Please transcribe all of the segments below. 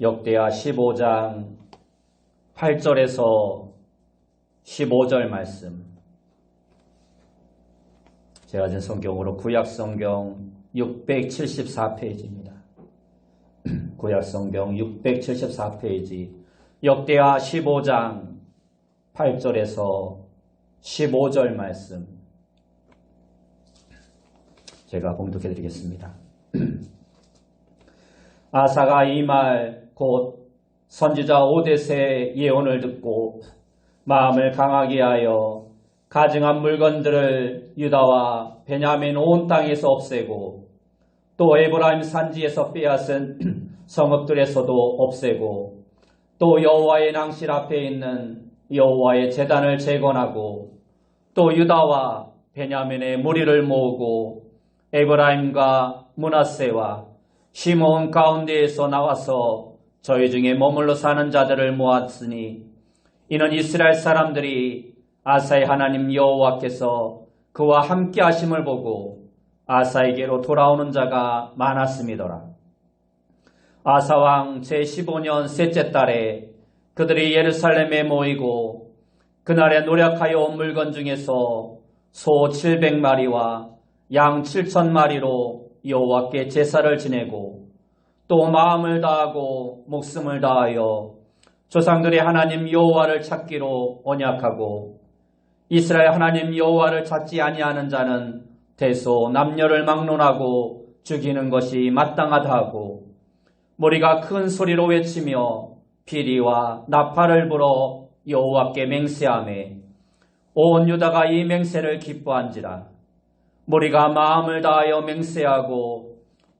역대하 15장 8절에서 15절 말씀. 제가 진 성경으로 구약성경 674페이지입니다. 구약성경 674페이지 역대하 15장 8절에서 15절 말씀 제가 봉독해 드리겠습니다. 아사가 이 말 곧 선지자 오뎃의 예언을 듣고 마음을 강하게 하여 가증한 물건들을 유다와 베냐민 온 땅에서 없애고 또 에브라임 산지에서 빼앗은 성읍들에서도 없애고 또 여호와의 낭실 앞에 있는 여호와의 제단을 재건하고 또 유다와 베냐민의 무리를 모으고 에브라임과 므낫세와 시므온 가운데에서 나와서 저희 중에 머물러 사는 자들을 모았으니 이는 이스라엘 사람들이 아사의 하나님 여호와께서 그와 함께 하심을 보고 아사에게로 돌아오는 자가 많았음이더라. 아사왕 제15년 셋째 달에 그들이 예루살렘에 모이고 그날에 노력하여 온 물건 중에서 소 700마리와 양 7,000마리로 여호와께 제사를 지내고 또 마음을 다하고 목숨을 다하여 조상들의 하나님 여호와를 찾기로 언약하고 이스라엘 하나님 여호와를 찾지 아니하는 자는 대소 남녀를 막론하고 죽이는 것이 마땅하다 하고 무리가 큰 소리로 외치며 피리와 나팔을 불어 여호와께 맹세하매 온 유다가 이 맹세를 기뻐한지라. 무리가 마음을 다하여 맹세하고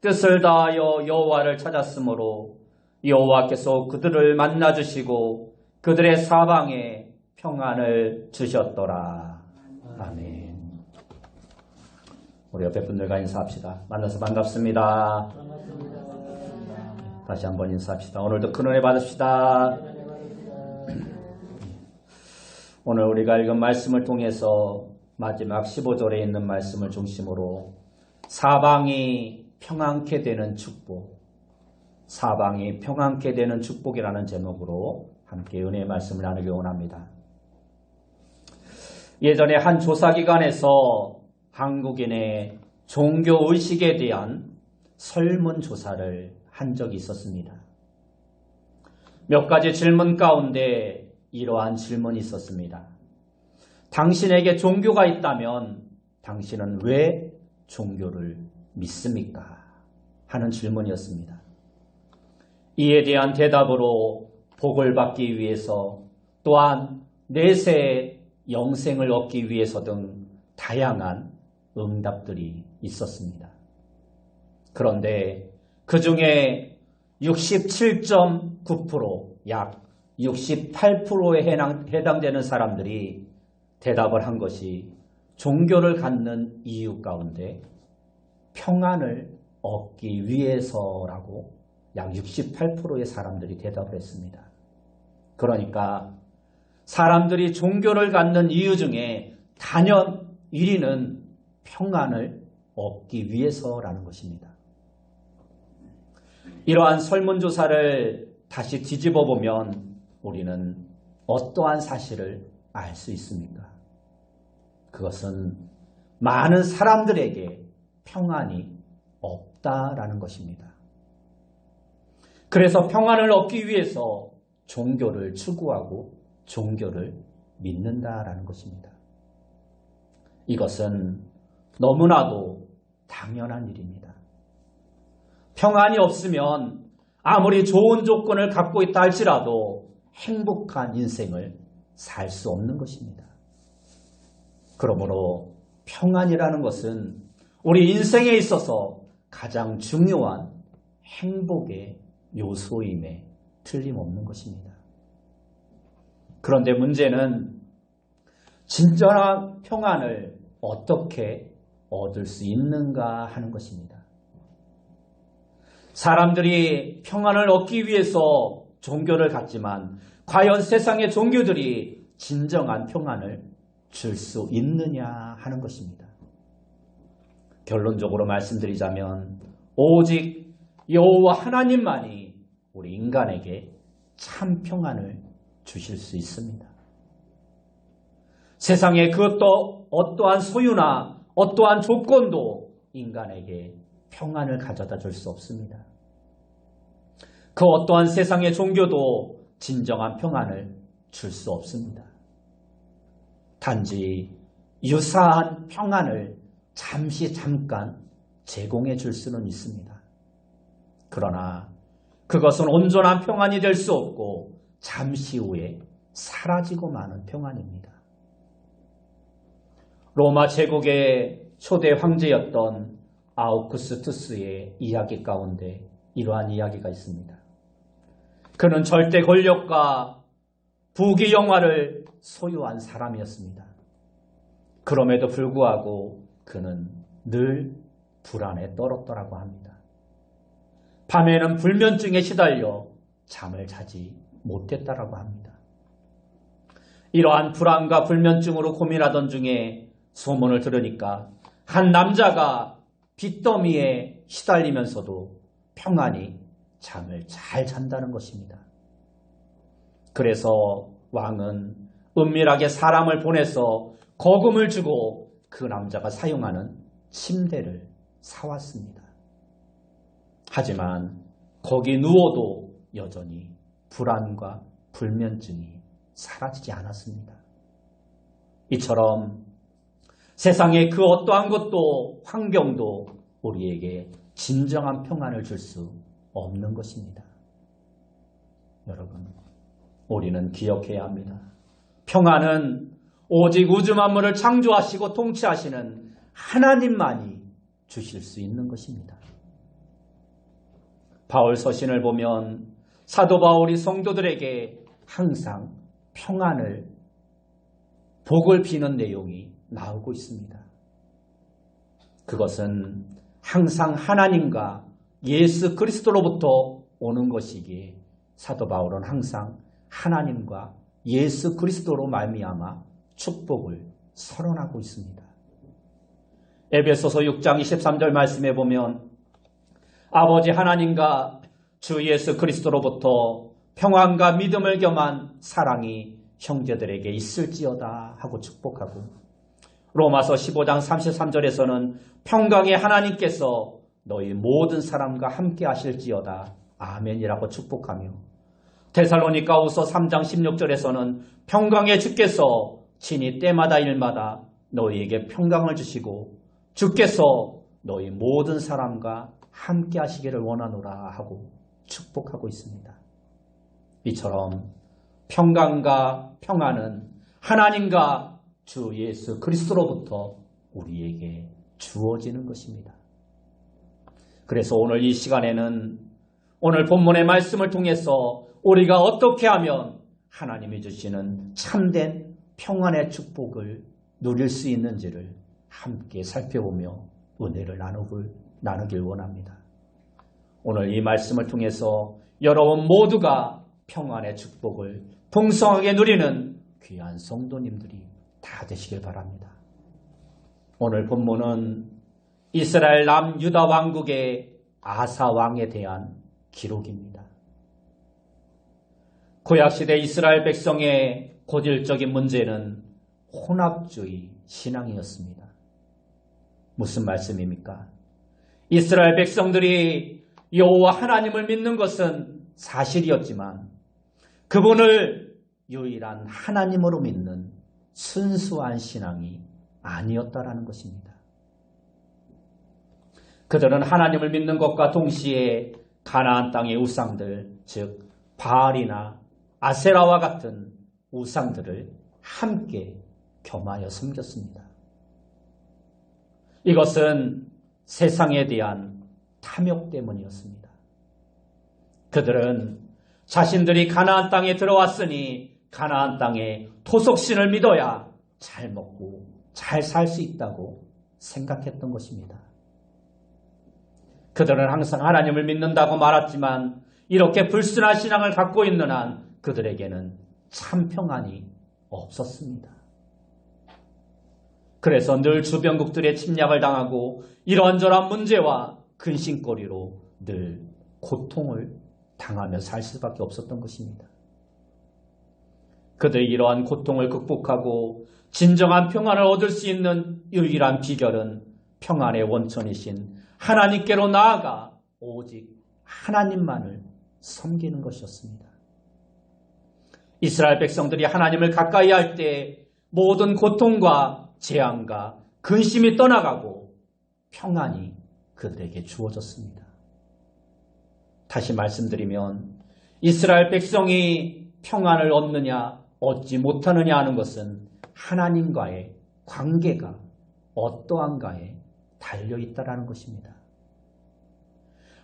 뜻을 다하여 여호와를 찾았으므로 여호와께서 그들을 만나주시고 그들의 사방에 평안을 주셨더라. 아멘. 우리 옆에 분들과 인사합시다. 만나서 반갑습니다. 다시 한번 인사합시다. 오늘도 큰 은혜 받읍시다. 오늘 우리가 읽은 말씀을 통해서 마지막 15절에 있는 말씀을 중심으로 사방이 평안케 되는 축복, 사방이 평안케 되는 축복이라는 제목으로 함께 은혜의 말씀을 나누기 원합니다. 예전에 한 조사기관에서 한국인의 종교의식에 대한 설문조사를 한 적이 있었습니다. 몇 가지 질문 가운데 이러한 질문이 있었습니다. 당신에게 종교가 있다면 당신은 왜 종교를 믿습니까? 하는 질문이었습니다. 이에 대한 대답으로 복을 받기 위해서 또한 내세의 영생을 얻기 위해서 등 다양한 응답들이 있었습니다. 그런데 그 중에 67.9%, 약 68%에 해당되는 사람들이 대답을 한 것이 종교를 갖는 이유 가운데 평안을 얻기 위해서라고 약 68%의 사람들이 대답을 했습니다. 그러니까 사람들이 종교를 갖는 이유 중에 단연 1위는 평안을 얻기 위해서라는 것입니다. 이러한 설문조사를 다시 뒤집어 보면 우리는 어떠한 사실을 알 수 있습니까? 그것은 많은 사람들에게 평안이 없다라는 것입니다. 그래서 평안을 얻기 위해서 종교를 추구하고 종교를 믿는다라는 것입니다. 이것은 너무나도 당연한 일입니다. 평안이 없으면 아무리 좋은 조건을 갖고 있다 할지라도 행복한 인생을 살 수 없는 것입니다. 그러므로 평안이라는 것은 우리 인생에 있어서 가장 중요한 행복의 요소임에 틀림없는 것입니다. 그런데 문제는 진정한 평안을 어떻게 얻을 수 있는가 하는 것입니다. 사람들이 평안을 얻기 위해서 종교를 갖지만 과연 세상의 종교들이 진정한 평안을 줄 수 있느냐 하는 것입니다. 결론적으로 말씀드리자면 오직 여호와 하나님만이 우리 인간에게 참 평안을 주실 수 있습니다. 세상에 그것도 어떠한 소유나 어떠한 조건도 인간에게 평안을 가져다 줄 수 없습니다. 그 어떠한 세상의 종교도 진정한 평안을 줄 수 없습니다. 단지 유사한 평안을 잠깐 제공해 줄 수는 있습니다. 그러나 그것은 온전한 평안이 될 수 없고 잠시 후에 사라지고 마는 평안입니다. 로마 제국의 초대 황제였던 아우구스투스의 이야기 가운데 이러한 이야기가 있습니다. 그는 절대 권력과 부귀 영화를 소유한 사람이었습니다. 그럼에도 불구하고 그는 늘 불안에 떨었더라고 합니다. 밤에는 불면증에 시달려 잠을 자지 못했다라고 합니다. 이러한 불안과 불면증으로 고민하던 중에 소문을 들으니까 한 남자가 빚더미에 시달리면서도 평안히 잠을 잘 잔다는 것입니다. 그래서 왕은 은밀하게 사람을 보내서 거금을 주고 그 남자가 사용하는 침대를 사왔습니다. 하지만 거기 누워도 여전히 불안과 불면증이 사라지지 않았습니다. 이처럼 세상의 그 어떠한 것도 환경도 우리에게 진정한 평안을 줄 수 없는 것입니다. 여러분, 우리는 기억해야 합니다. 평안은 오직 우주 만물을 창조하시고 통치하시는 하나님만이 주실 수 있는 것입니다. 바울 서신을 보면 사도 바울이 성도들에게 항상 평안을 복을 비는 내용이 나오고 있습니다. 그것은 항상 하나님과 예수 그리스도로부터 오는 것이기에 사도 바울은 항상 하나님과 예수 그리스도로 말미암아 축복을 선언하고 있습니다. 에베소서 6장 23절 말씀에 보면 아버지 하나님과 주 예수 그리스도로부터 평안과 믿음을 겸한 사랑이 형제들에게 있을지어다 하고 축복하고, 로마서 15장 33절에서는 평강의 하나님께서 너희 모든 사람과 함께 하실지어다 아멘이라고 축복하며, 데살로니가후서 3장 16절에서는 평강의 주께서 친히 때마다 일마다 너희에게 평강을 주시고 주께서 너희 모든 사람과 함께 하시기를 원하노라 하고 축복하고 있습니다. 이처럼 평강과 평안은 하나님과 주 예수 그리스도로부터 우리에게 주어지는 것입니다. 그래서 오늘 이 시간에는 오늘 본문의 말씀을 통해서 우리가 어떻게 하면 하나님이 주시는 참된 평안의 축복을 누릴 수 있는지를 함께 살펴보며 은혜를 나누길 원합니다. 오늘 이 말씀을 통해서 여러분 모두가 평안의 축복을 풍성하게 누리는 귀한 성도님들이 다 되시길 바랍니다. 오늘 본문은 이스라엘 남유다 왕국의 아사 왕에 대한 기록입니다. 구약시대 이스라엘 백성의 고질적인 문제는 혼합주의 신앙이었습니다. 무슨 말씀입니까? 이스라엘 백성들이 여호와 하나님을 믿는 것은 사실이었지만 그분을 유일한 하나님으로 믿는 순수한 신앙이 아니었다라는 것입니다. 그들은 하나님을 믿는 것과 동시에 가나안 땅의 우상들, 즉 바알이나 아세라와 같은 우상들을 함께 겸하여 섬겼습니다. 이것은 세상에 대한 탐욕 때문이었습니다. 그들은 자신들이 가나안 땅에 들어왔으니 가나안 땅의 토속신을 믿어야 잘 먹고 잘 살 수 있다고 생각했던 것입니다. 그들은 항상 하나님을 믿는다고 말했지만 이렇게 불순한 신앙을 갖고 있는 한 그들에게는 참 평안이 없었습니다. 그래서 늘 주변국들의 침략을 당하고 이런저런 문제와 근심거리로 늘 고통을 당하며 살 수밖에 없었던 것입니다. 그들이 이러한 고통을 극복하고 진정한 평안을 얻을 수 있는 유일한 비결은 평안의 원천이신 하나님께로 나아가 오직 하나님만을 섬기는 것이었습니다. 이스라엘 백성들이 하나님을 가까이 할 때 모든 고통과 재앙과 근심이 떠나가고 평안이 그들에게 주어졌습니다. 다시 말씀드리면 이스라엘 백성이 평안을 얻느냐 얻지 못하느냐 하는 것은 하나님과의 관계가 어떠한가에 달려있다라는 것입니다.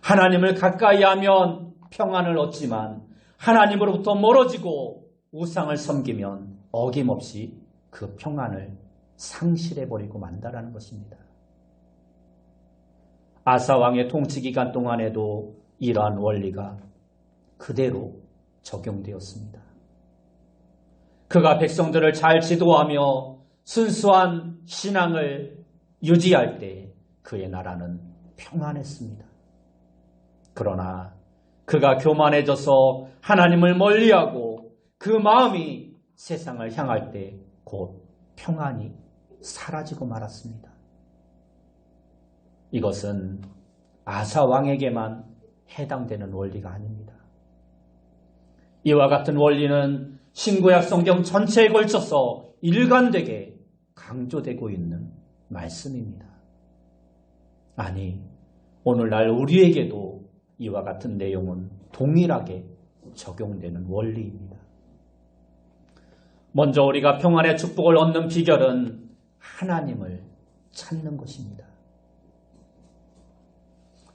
하나님을 가까이 하면 평안을 얻지만 하나님으로부터 멀어지고 우상을 섬기면 어김없이 그 평안을 상실해버리고 만다라는 것입니다. 아사 왕의 통치 기간 동안에도 이러한 원리가 그대로 적용되었습니다. 그가 백성들을 잘 지도하며 순수한 신앙을 유지할 때 그의 나라는 평안했습니다. 그러나 그가 교만해져서 하나님을 멀리하고 그 마음이 세상을 향할 때 곧 평안이 사라지고 말았습니다. 이것은 아사 왕에게만 해당되는 원리가 아닙니다. 이와 같은 원리는 신구약 성경 전체에 걸쳐서 일관되게 강조되고 있는 말씀입니다. 아니, 오늘날 우리에게도 이와 같은 내용은 동일하게 적용되는 원리입니다. 먼저 우리가 평안의 축복을 얻는 비결은 하나님을 찾는 것입니다.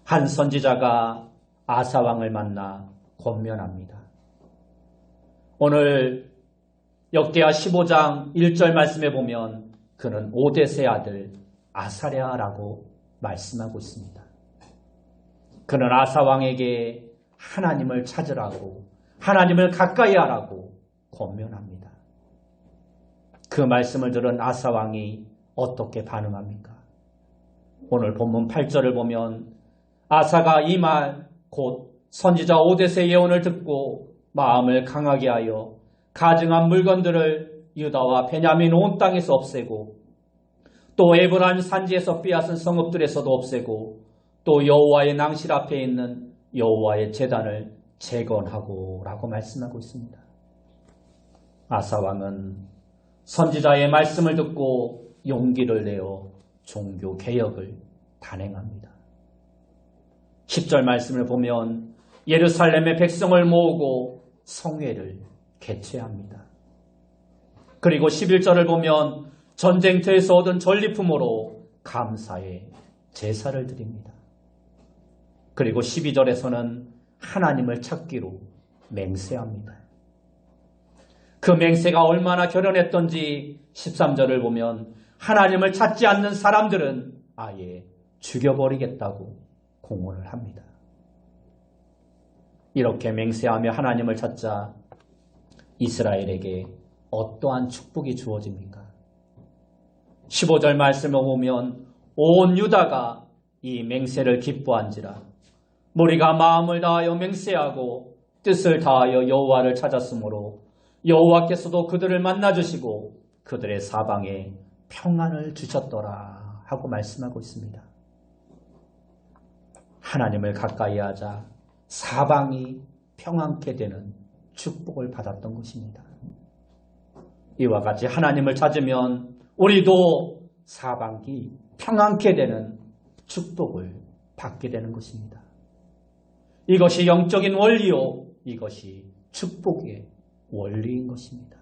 한 선지자가 아사 왕을 만나 권면합니다. 오늘 역대하 15장 1절 말씀에 보면 그는 오뎃의 아들 아사랴라고 말씀하고 있습니다. 그는 아사 왕에게 하나님을 찾으라고, 하나님을 가까이 하라고 권면합니다. 그 말씀을 들은 아사 왕이 어떻게 반응합니까? 오늘 본문 8절을 보면 아사가 이 말 곧 선지자 오뎃의 예언을 듣고 마음을 강하게 하여 가증한 물건들을 유다와 베냐민 온 땅에서 없애고 또 에브라임 산지에서 빼앗은 성읍들에서도 없애고 또 여호와의 낭실 앞에 있는 여호와의 제단을 재건하고 라고 말씀하고 있습니다. 아사 왕은 선지자의 말씀을 듣고 용기를 내어 종교 개혁을 단행합니다. 10절 말씀을 보면 예루살렘의 백성을 모으고 성회를 개최합니다. 그리고 11절을 보면 전쟁터에서 얻은 전리품으로 감사의 제사를 드립니다. 그리고 12절에서는 하나님을 찾기로 맹세합니다. 그 맹세가 얼마나 결연했던지 13절을 보면 하나님을 찾지 않는 사람들은 아예 죽여버리겠다고 공언을 합니다. 이렇게 맹세하며 하나님을 찾자 이스라엘에게 어떠한 축복이 주어집니까? 15절 말씀을 보면 온 유다가 이 맹세를 기뻐한지라 무리가 마음을 다하여 맹세하고 뜻을 다하여 여호와를 찾았으므로 여호와께서도 그들을 만나주시고 그들의 사방에 평안을 주셨더라 하고 말씀하고 있습니다. 하나님을 가까이 하자 사방이 평안케 되는 축복을 받았던 것입니다. 이와 같이 하나님을 찾으면 우리도 사방이 평안케 되는 축복을 받게 되는 것입니다. 이것이 영적인 원리요, 이것이 축복의 원리인 것입니다.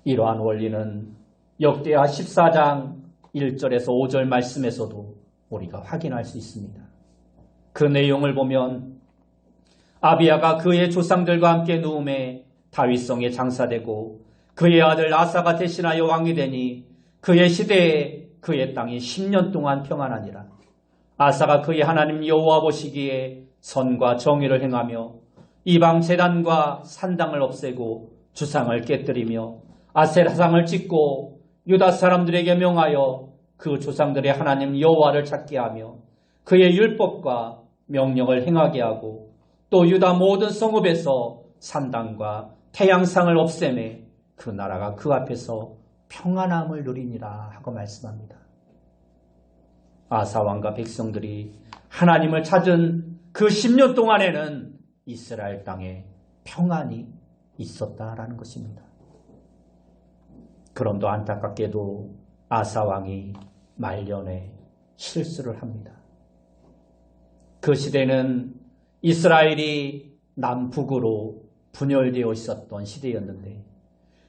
이러한 원리는 역대하 14장 1절에서 5절 말씀에서도 우리가 확인할 수 있습니다. 그 내용을 보면 아비야가 그의 조상들과 함께 누움에 다윗성에 장사되고 그의 아들 아사가 대신하여 왕이 되니 그의 시대에 그의 땅이 10년 동안 평안하니라. 아사가 그의 하나님 여호와 보시기에 선과 정의를 행하며 이방 제단과 산당을 없애고 주상을 깨뜨리며 아세라상을 짓고 유다 사람들에게 명하여 그 조상들의 하나님 여호와를 찾게 하며 그의 율법과 명령을 행하게 하고 또 유다 모든 성읍에서 산당과 태양상을 없애매 그 나라가 그 앞에서 평안함을 누리니라 하고 말씀합니다. 아사 왕과 백성들이 하나님을 찾은 그 10년 동안에는 이스라엘 땅에 평안이 있었다라는 것입니다. 그런데 안타깝게도 아사 왕이 말년에 실수를 합니다. 그 시대는 이스라엘이 남북으로 분열되어 있었던 시대였는데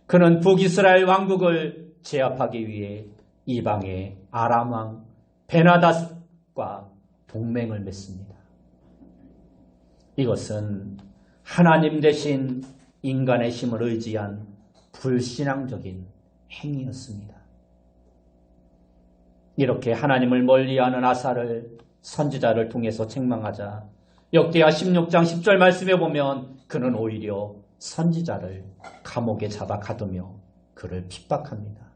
그는 북이스라엘 왕국을 제압하기 위해 이방의 아람 왕 베나닷과 동맹을 맺습니다. 이것은 하나님 대신 인간의 힘을 의지한 불신앙적인 행위였습니다. 이렇게 하나님을 멀리하는 아사를 선지자를 통해서 책망하자 역대하 16장 10절 말씀에 보면 그는 오히려 선지자를 감옥에 잡아 가두며 그를 핍박합니다.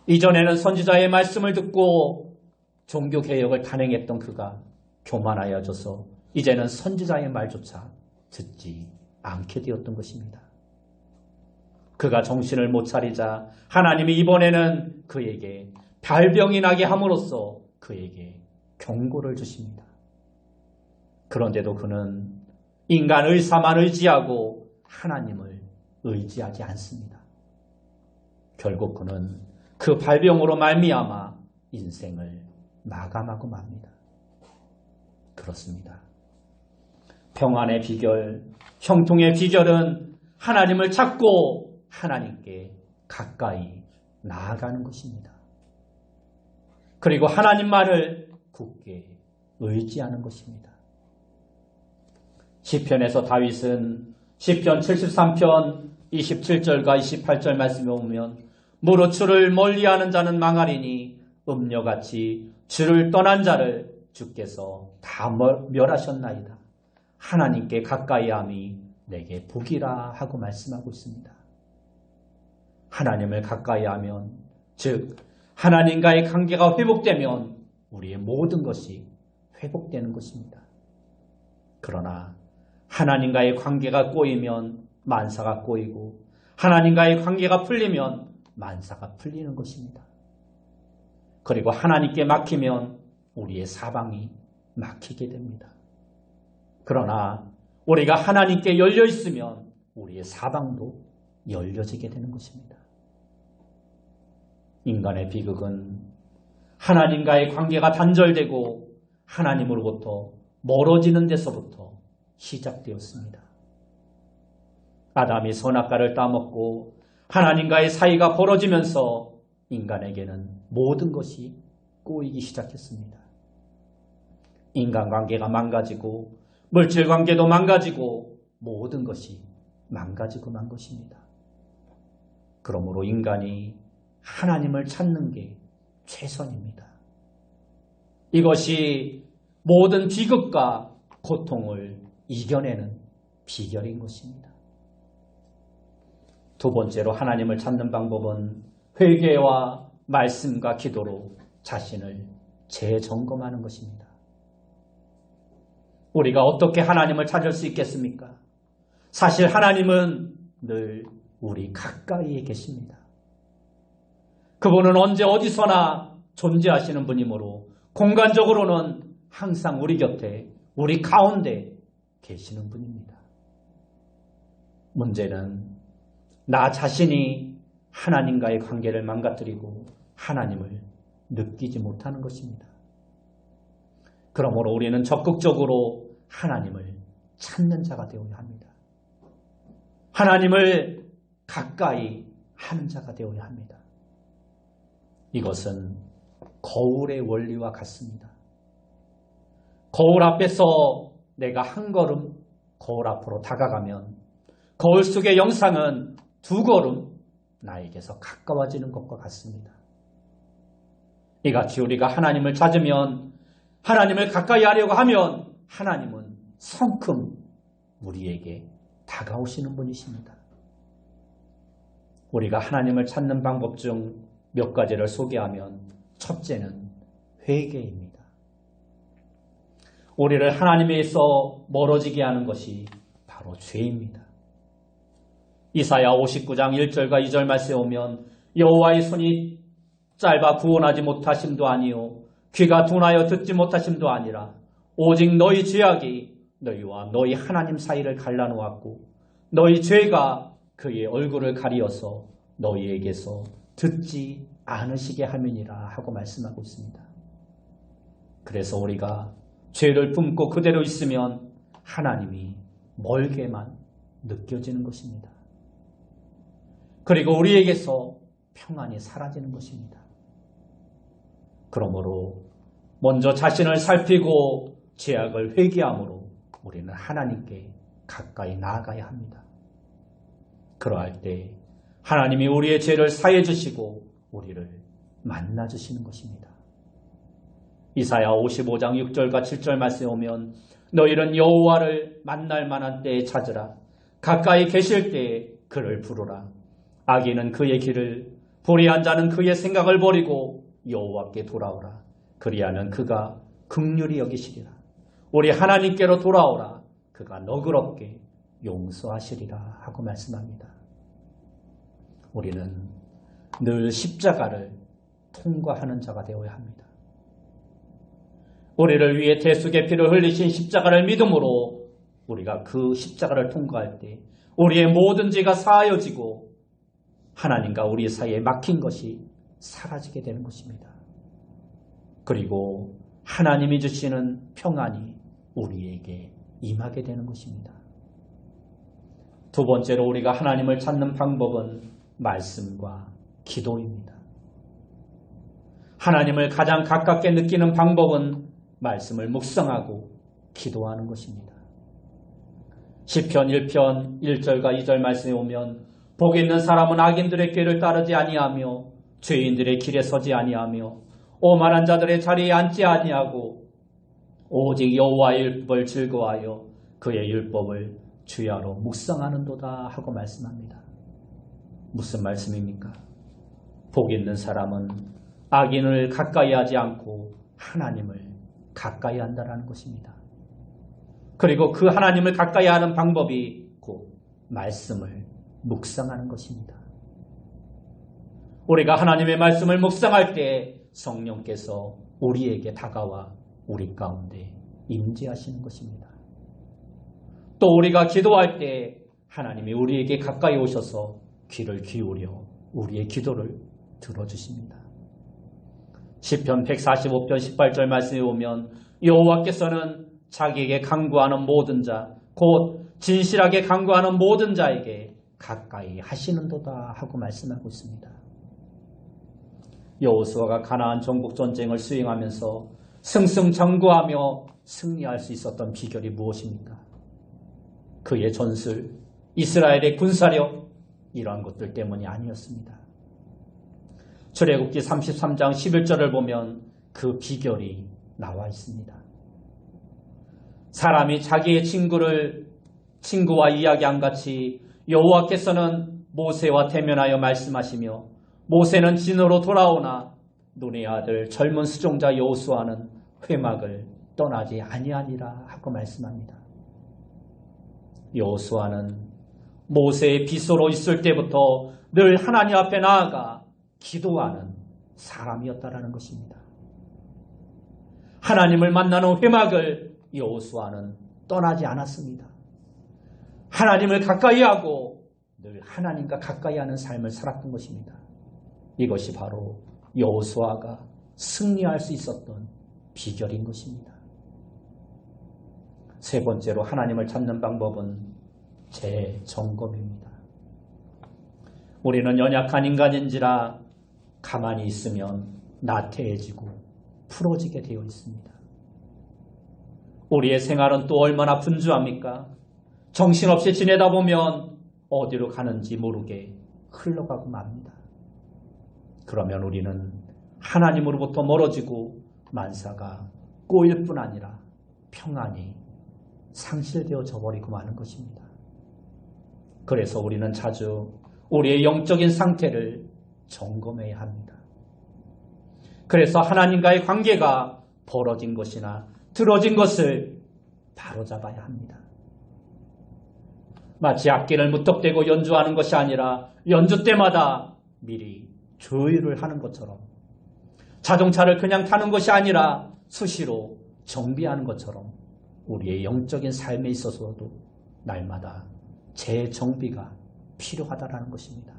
이전에는 선지자의 말씀을 듣고 종교개혁을 단행했던 그가 교만하여져서 이제는 선지자의 말조차 듣지 않게 되었던 것입니다. 그가 정신을 못 차리자 하나님이 이번에는 그에게 발병이 나게 함으로써 그에게 경고를 주십니다. 그런데도 그는 인간 의사만 의지하고 하나님을 의지하지 않습니다. 결국 그는 그 발병으로 말미암아 인생을 마감하고 맙니다. 그렇습니다. 평안의 비결, 형통의 비결은 하나님을 찾고 하나님께 가까이 나아가는 것입니다. 그리고 하나님 말을 굳게 의지하는 것입니다. 시편에서 다윗은 시편 73편 27절과 28절 말씀에 보면 무릇 주를 멀리하는 자는 망하리니 음녀같이 주를 떠난 자를 주께서 다 멸하셨나이다. 하나님께 가까이함이 내게 복이라 하고 말씀하고 있습니다. 하나님을 가까이하면 즉 하나님과의 관계가 회복되면 우리의 모든 것이 회복되는 것입니다. 그러나 하나님과의 관계가 꼬이면 만사가 꼬이고 하나님과의 관계가 풀리면 만사가 풀리는 것입니다. 그리고 하나님께 막히면 우리의 사방이 막히게 됩니다. 그러나 우리가 하나님께 열려 있으면 우리의 사방도 열려지게 되는 것입니다. 인간의 비극은 하나님과의 관계가 단절되고 하나님으로부터 멀어지는 데서부터 시작되었습니다. 아담이 선악과를 따먹고 하나님과의 사이가 벌어지면서 인간에게는 모든 것이 꼬이기 시작했습니다. 인간관계가 망가지고 물질관계도 망가지고 모든 것이 망가지고 만 것입니다. 그러므로 인간이 하나님을 찾는 게 최선입니다. 이것이 모든 비극과 고통을 이겨내는 비결인 것입니다. 두 번째로 하나님을 찾는 방법은 회개와 말씀과 기도로 자신을 재점검하는 것입니다. 우리가 어떻게 하나님을 찾을 수 있겠습니까? 사실 하나님은 늘 우리 가까이에 계십니다. 그분은 언제 어디서나 존재하시는 분이므로 공간적으로는 항상 우리 곁에, 우리 가운데 계시는 분입니다. 문제는 나 자신이 하나님과의 관계를 망가뜨리고 하나님을 느끼지 못하는 것입니다. 그러므로 우리는 적극적으로 하나님을 찾는 자가 되어야 합니다. 하나님을 가까이 하는 자가 되어야 합니다. 이것은 거울의 원리와 같습니다. 거울 앞에서 내가 한 걸음 거울 앞으로 다가가면 거울 속의 영상은 두 걸음 나에게서 가까워지는 것과 같습니다. 이같이 우리가 하나님을 찾으면, 하나님을 가까이 하려고 하면 하나님은 성큼 우리에게 다가오시는 분이십니다. 우리가 하나님을 찾는 방법 중 몇 가지를 소개하면 첫째는 회개입니다. 우리를 하나님에서 멀어지게 하는 것이 바로 죄입니다. 이사야 59장 1절과 2절 말씀에 오면 여호와의 손이 짧아 구원하지 못하심도 아니요 귀가 둔하여 듣지 못하심도 아니라 오직 너희 죄악이 너희와 너희 하나님 사이를 갈라놓았고 너희 죄가 그의 얼굴을 가리어서 너희에게서 듣지 않으시게 함이니라 하고 말씀하고 있습니다. 그래서 우리가 죄를 품고 그대로 있으면 하나님이 멀게만 느껴지는 것입니다. 그리고 우리에게서 평안이 사라지는 것입니다. 그러므로 먼저 자신을 살피고 죄악을 회개함으로 우리는 하나님께 가까이 나아가야 합니다. 그러할 때 하나님이 우리의 죄를 사해 주시고 우리를 만나 주시는 것입니다. 이사야 55장 6절과 7절 말씀에 오면 너희는 여호와를 만날 만한 때에 찾으라. 가까이 계실 때에 그를 부르라. 악인은 그의 길을, 불의한 자는 그의 생각을 버리고 여호와께 돌아오라. 그리하면 그가 긍휼히 여기시리라. 우리 하나님께로 돌아오라. 그가 너그럽게 용서하시리라 하고 말씀합니다. 우리는 늘 십자가를 통과하는 자가 되어야 합니다. 우리를 위해 대속의 피를 흘리신 십자가를 믿음으로 우리가 그 십자가를 통과할 때 우리의 모든 죄가 사하여지고 하나님과 우리 사이에 막힌 것이 사라지게 되는 것입니다. 그리고 하나님이 주시는 평안이 우리에게 임하게 되는 것입니다. 두 번째로 우리가 하나님을 찾는 방법은 말씀과 기도입니다. 하나님을 가장 가깝게 느끼는 방법은 말씀을 묵상하고 기도하는 것입니다. 시편 1편 1절과 2절 말씀에 오면 복 있는 사람은 악인들의 꾀를 따르지 아니하며 죄인들의 길에 서지 아니하며 오만한 자들의 자리에 앉지 아니하고 오직 여호와의 율법을 즐거워하여 그의 율법을 주야로 묵상하는도다 하고 말씀합니다. 무슨 말씀입니까? 복 있는 사람은 악인을 가까이 하지 않고 하나님을 가까이 한다는 것입니다. 그리고 그 하나님을 가까이 하는 방법이 곧 말씀을 묵상하는 것입니다. 우리가 하나님의 말씀을 묵상할 때 성령께서 우리에게 다가와 우리 가운데 임재하시는 것입니다. 또 우리가 기도할 때 하나님이 우리에게 가까이 오셔서 귀를 기울여 우리의 기도를 들어주십니다. 시편 145편 18절 말씀에 보면 여호와께서는 자기에게 간구하는 모든 자, 곧 진실하게 간구하는 모든 자에게 가까이 하시는도다 하고 말씀하고 있습니다. 여호수아가 가나안 정복 전쟁을 수행하면서 승승장구하며 승리할 수 있었던 비결이 무엇입니까? 그의 전술, 이스라엘의 군사력, 이러한 것들 때문이 아니었습니다. 출애굽기 33장 11절을 보면 그 비결이 나와 있습니다. 사람이 자기의 친구와 이야기한 같이 여호와께서는 모세와 대면하여 말씀하시며 모세는 진으로 돌아오나 눈의 아들 젊은 수종자 여호수아는 회막을 떠나지 아니하니라 하고 말씀합니다. 여호수아는 모세의 비서로 있을 때부터 늘 하나님 앞에 나아가 기도하는 사람이었다라는 것입니다. 하나님을 만나는 회막을 여호수아는 떠나지 않았습니다. 하나님을 가까이 하고 늘 하나님과 가까이 하는 삶을 살았던 것입니다. 이것이 바로 여호수아가 승리할 수 있었던 비결인 것입니다. 세 번째로 하나님을 찾는 방법은 재점검입니다. 우리는 연약한 인간인지라 가만히 있으면 나태해지고 풀어지게 되어 있습니다. 우리의 생활은 또 얼마나 분주합니까? 정신없이 지내다 보면 어디로 가는지 모르게 흘러가고 맙니다. 그러면 우리는 하나님으로부터 멀어지고 만사가 꼬일 뿐 아니라 평안이 상실되어져 버리고 마는 것입니다. 그래서 우리는 자주 우리의 영적인 상태를 점검해야 합니다. 그래서 하나님과의 관계가 벌어진 것이나 들어진 것을 바로잡아야 합니다. 마치 악기를 무턱대고 연주하는 것이 아니라 연주 때마다 미리 조율을 하는 것처럼, 자동차를 그냥 타는 것이 아니라 수시로 정비하는 것처럼 우리의 영적인 삶에 있어서도 날마다 재정비가 필요하다는 것입니다.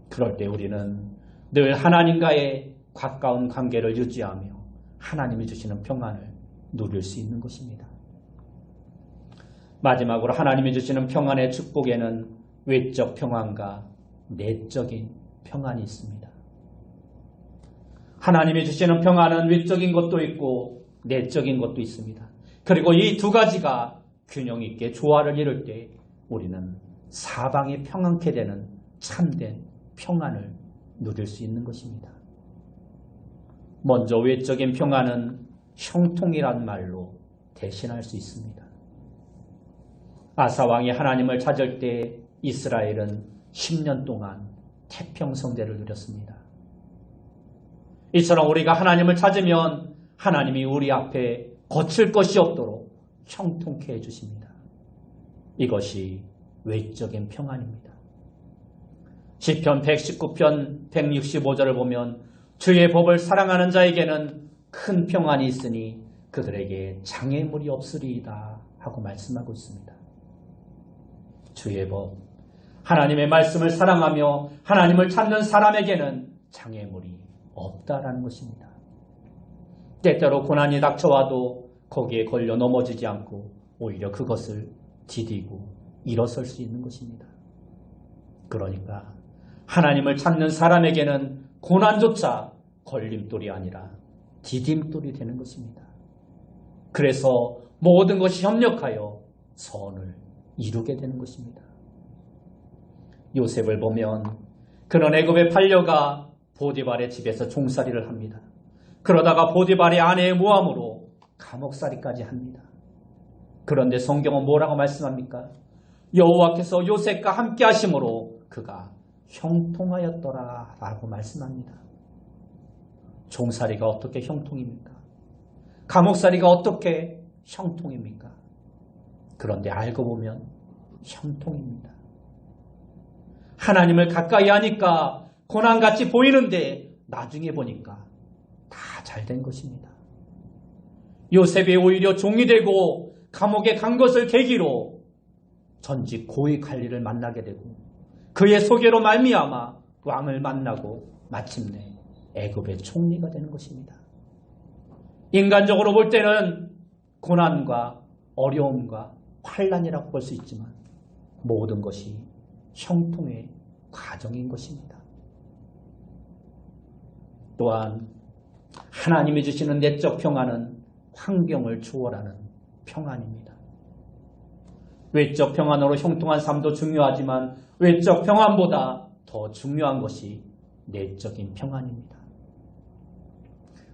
그럴 때 우리는 늘 하나님과의 가까운 관계를 유지하며 하나님이 주시는 평안을 누릴 수 있는 것입니다. 마지막으로 하나님이 주시는 평안의 축복에는 외적 평안과 내적인 평안이 있습니다. 하나님이 주시는 평안은 외적인 것도 있고 내적인 것도 있습니다. 그리고 이 두 가지가 균형 있게 조화를 이룰 때 우리는 사방이 평안케 되는 참된 평안을 누릴 수 있는 것입니다. 먼저 외적인 평안은 형통이란 말로 대신할 수 있습니다. 아사 왕이 하나님을 찾을 때 이스라엘은 10년 동안 태평성대를 누렸습니다. 이처럼 우리가 하나님을 찾으면 하나님이 우리 앞에 거칠 것이 없도록 형통케 해주십니다. 이것이 외적인 평안입니다. 시편 119편 165절을 보면 주의 법을 사랑하는 자에게는 큰 평안이 있으니 그들에게 장애물이 없으리이다 하고 말씀하고 있습니다. 주의 법, 하나님의 말씀을 사랑하며 하나님을 찾는 사람에게는 장애물이 없다라는 것입니다. 때때로 고난이 닥쳐와도 거기에 걸려 넘어지지 않고 오히려 그것을 디디고 일어설 수 있는 것입니다. 그러니까 하나님을 찾는 사람에게는 고난조차 걸림돌이 아니라 디딤돌이 되는 것입니다. 그래서 모든 것이 협력하여 선을 이루게 되는 것입니다. 요셉을 보면 그는 애굽에 팔려가 보디발의 집에서 종살이를 합니다. 그러다가 보디발의 아내의 모함으로 감옥살이까지 합니다. 그런데 성경은 뭐라고 말씀합니까? 여호와께서 요셉과 함께 하심으로 그가 형통하였더라 라고 말씀합니다. 종살이가 어떻게 형통입니까? 감옥살이가 어떻게 형통입니까? 그런데 알고 보면 형통입니다. 하나님을 가까이 하니까 고난같이 보이는데 나중에 보니까 다 잘된 것입니다. 요셉이 오히려 종이 되고 감옥에 간 것을 계기로 전직 고위 관리를 만나게 되고 그의 소개로 말미암아 왕을 만나고 마침내 애굽의 총리가 되는 것입니다. 인간적으로 볼 때는 고난과 어려움과 환난이라고 볼 수 있지만 모든 것이 형통의 과정인 것입니다. 또한 하나님이 주시는 내적 평안은 환경을 초월하는 평안입니다. 외적 평안으로 형통한 삶도 중요하지만 외적 평안보다 더 중요한 것이 내적인 평안입니다.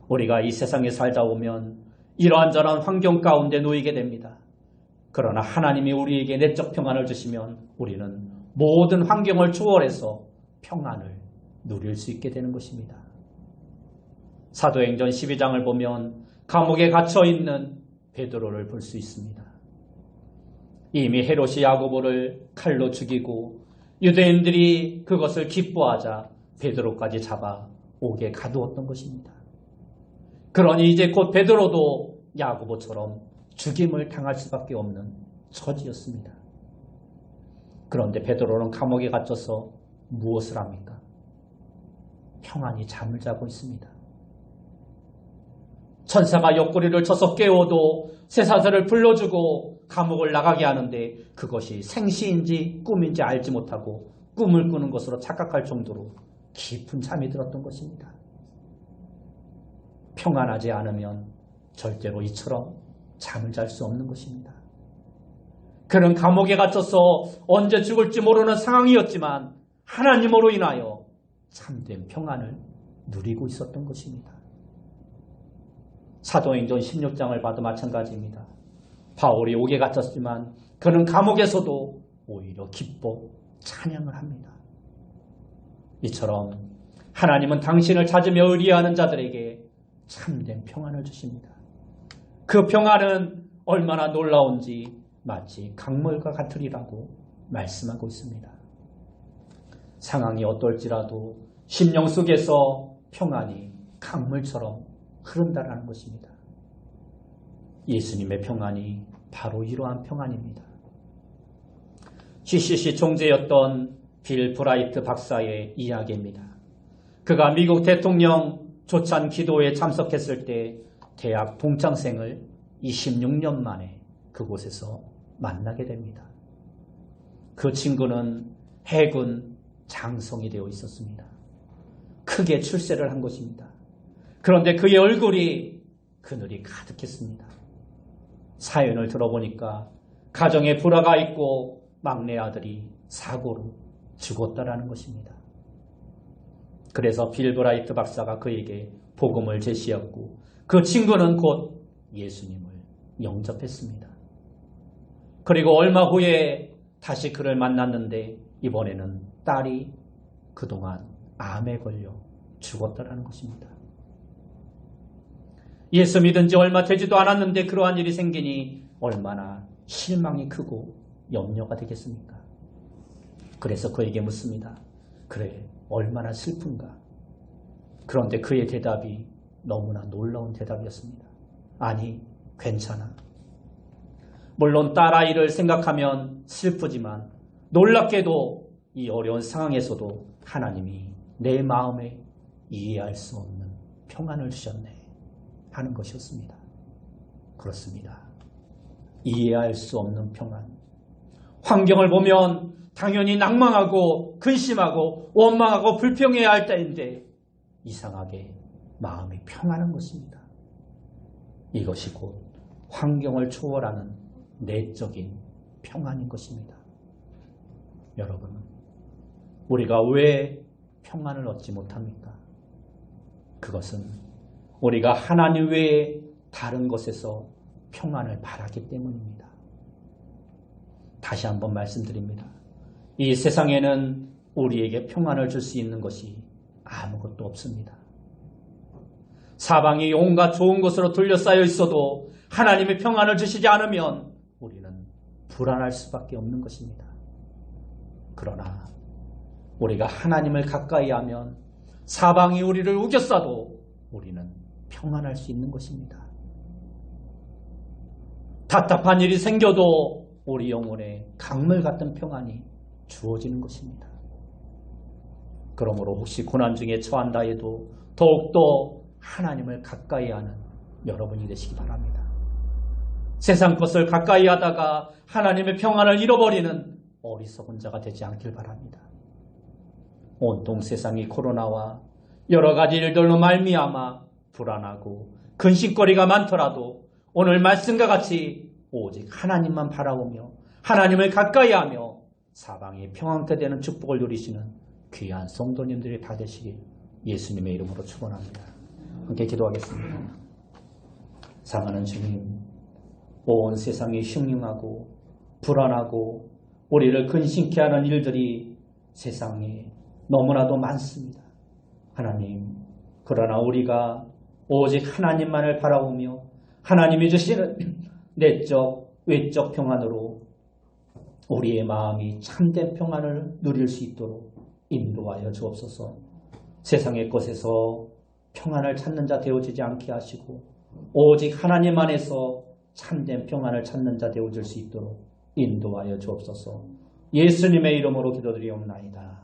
우리가 이 세상에 살다 보면 이러한저러한 환경 가운데 놓이게 됩니다. 그러나 하나님이 우리에게 내적 평안을 주시면 우리는 모든 환경을 초월해서 평안을 누릴 수 있게 되는 것입니다. 사도행전 12장을 보면 감옥에 갇혀있는 베드로를 볼 수 있습니다. 이미 헤롯이 야고보를 칼로 죽이고 유대인들이 그것을 기뻐하자 베드로까지 잡아 옥에 가두었던 것입니다. 그러니 이제 곧 베드로도 야고보처럼 죽임을 당할 수밖에 없는 처지였습니다. 그런데 베드로는 감옥에 갇혀서 무엇을 합니까? 평안히 잠을 자고 있습니다. 천사가 옆구리를 쳐서 깨워도 쇠사슬을 불러주고 감옥을 나가게 하는데 그것이 생시인지 꿈인지 알지 못하고 꿈을 꾸는 것으로 착각할 정도로 깊은 잠이 들었던 것입니다. 평안하지 않으면 절대로 이처럼 잠을 잘 수 없는 것입니다. 그는 감옥에 갇혀서 언제 죽을지 모르는 상황이었지만 하나님으로 인하여 참된 평안을 누리고 있었던 것입니다. 사도행전 16장을 봐도 마찬가지입니다. 바울이 옥에 갇혔지만 그는 감옥에서도 오히려 기뻐 찬양을 합니다. 이처럼 하나님은 당신을 찾으며 의리하는 자들에게 참된 평안을 주십니다. 그 평안은 얼마나 놀라운지 마치 강물과 같으리라고 말씀하고 있습니다. 상황이 어떨지라도 심령 속에서 평안이 강물처럼 흐른다라는 것입니다. 예수님의 평안이 바로 이러한 평안입니다. CCC 총재였던 빌 브라이트 박사의 이야기입니다. 그가 미국 대통령 조찬 기도에 참석했을 때 대학 동창생을 26년 만에 그곳에서 만나게 됩니다. 그 친구는 해군 장성이 되어 있었습니다. 크게 출세를 한 것입니다. 그런데 그의 얼굴이 그늘이 가득했습니다. 사연을 들어보니까 가정에 불화가 있고 막내 아들이 사고로 죽었다라는 것입니다. 그래서 빌 브라이트 박사가 그에게 복음을 제시했고 그 친구는 곧 예수님을 영접했습니다. 그리고 얼마 후에 다시 그를 만났는데 이번에는 딸이 그동안 암에 걸려 죽었다라는 것입니다. 예수 믿은 지 얼마 되지도 않았는데 그러한 일이 생기니 얼마나 실망이 크고 염려가 되겠습니까? 그래서 그에게 묻습니다. 그래, 얼마나 슬픈가? 그런데 그의 대답이 너무나 놀라운 대답이었습니다. 아니, 괜찮아. 물론 딸아이를 생각하면 슬프지만 놀랍게도 이 어려운 상황에서도 하나님이 내 마음에 이해할 수 없는 평안을 주셨네 하는 것이었습니다. 그렇습니다. 이해할 수 없는 평안. 환경을 보면 당연히 낭망하고 근심하고 원망하고 불평해야 할 때인데 이상하게 마음이 평안한 것입니다. 이것이 곧 환경을 초월하는 내적인 평안인 것입니다. 여러분, 우리가 왜 평안을 얻지 못합니까? 그것은 우리가 하나님 외에 다른 것에서 평안을 바라기 때문입니다. 다시 한번 말씀드립니다. 이 세상에는 우리에게 평안을 줄 수 있는 것이 아무것도 없습니다. 사방이 온갖 좋은 것으로 둘러싸여 있어도 하나님의 평안을 주시지 않으면 우리는 불안할 수밖에 없는 것입니다. 그러나 우리가 하나님을 가까이 하면 사방이 우리를 우겨싸도 우리는 평안할 수 있는 것입니다. 답답한 일이 생겨도 우리 영혼에 강물 같은 평안이 주어지는 것입니다. 그러므로 혹시 고난 중에 처한다 해도 더욱더 하나님을 가까이 하는 여러분이 되시기 바랍니다. 세상 것을 가까이 하다가 하나님의 평안을 잃어버리는 어리석은 자가 되지 않길 바랍니다. 온통 세상이 코로나와 여러 가지 일들로 말미암아 불안하고 근심거리가 많더라도 오늘 말씀과 같이 오직 하나님만 바라보며 하나님을 가까이 하며 사방이 평안케 되는 축복을 누리시는 귀한 성도님들이 다 되시길 예수님의 이름으로 축원합니다. 함께 기도하겠습니다. 사랑하는 주님, 온 세상이 흉흉하고 불안하고 우리를 근심케 하는 일들이 세상에 너무나도 많습니다. 하나님, 그러나 우리가 오직 하나님만을 바라보며 하나님이 주시는 내적, 외적 평안으로 우리의 마음이 참된 평안을 누릴 수 있도록 인도하여 주옵소서. 세상의 것에서 평안을 찾는 자 되어지지 않게 하시고 오직 하나님 안에서 참된 평안을 찾는 자 되어질 수 있도록 인도하여 주옵소서. 예수님의 이름으로 기도드리옵나이다.